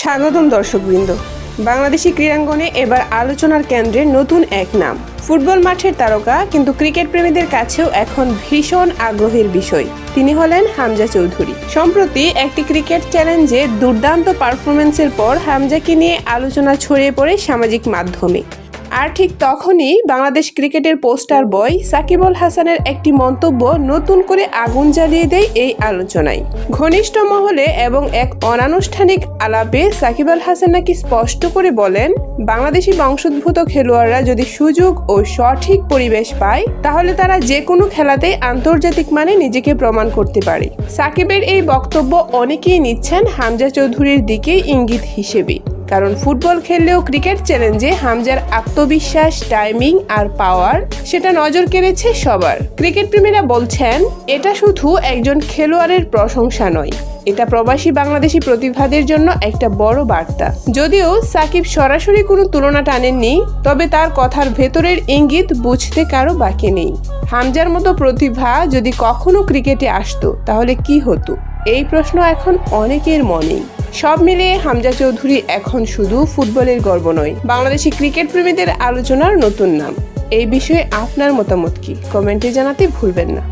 স্বাগতম দর্শকবৃন্দ। বাংলাদেশি ক্রীড়াঙ্গনে এবার আলোচনার কেন্দ্রে নতুন এক নাম। ফুটবল মাঠের তারকা, কিন্তু ক্রিকেট প্রেমীদের কাছেও এখন ভীষণ আগ্রহের বিষয়। তিনি হলেন হামজা চৌধুরী। সম্প্রতি একটি ক্রিকেট চ্যালেঞ্জে দুর্দান্ত পারফরমেন্সের পর হামজাকে নিয়ে আলোচনা ছড়িয়ে পড়ে সামাজিক মাধ্যমে। আর ঠিক তখনই বাংলাদেশ ক্রিকেটের পোস্টার বয় সাকিব আল হাসানের একটি মন্তব্য নতুন করে আগুন জ্বালিয়ে দেয় এই আলোচনায়। ঘনিষ্ঠ মহলে এবং এক অনানুষ্ঠানিক আলাপে সাকিব আল হাসান নাকি স্পষ্ট করে বলেন, বাংলাদেশি বংশোদ্ভূত খেলোয়াড়রা যদি সুযোগ ও সঠিক পরিবেশ পায় তাহলে তারা যে কোনো খেলাতেই আন্তর্জাতিক মানে নিজেকে প্রমাণ করতে পারে। সাকিবের এই বক্তব্য অনেকেই নিচ্ছেন হামজা চৌধুরীর দিকেই ইঙ্গিত হিসেবে, কারণ ফুটবল খেললেও ক্রিকেট চ্যালেঞ্জে হামজার আত্মবিশ্বাস, টাইমিং আর পাওয়ার সেটা নজর কেড়েছে সবার। ক্রিকেট প্রেমীরা বলছেন, এটা শুধু একজন খেলোয়াড়ের প্রশংসা নয়, এটা প্রবাসী বাংলাদেশি প্রতিভাদের জন্য একটা বড় বার্তা। যদিও সাকিব সরাসরি কোনো তুলনা টানেননি, তবে তার কথার ভেতরের ইঙ্গিত বুঝতে কারো বাকি নেই। হামজার মতো প্রতিভা যদি কখনো ক্রিকেটে আসতো তাহলে কি হতো, এই প্রশ্ন এখন অনেকের মনেই। সব মিলিয়ে হামজা চৌধুরী এখন শুধু ফুটবলের গর্ব নয়, বাংলাদেশি ক্রিকেট প্রেমীদের আলোচনার নতুন নাম। এই বিষয়ে আপনার মতামত কি, কমেন্টে জানাতে ভুলবেন না।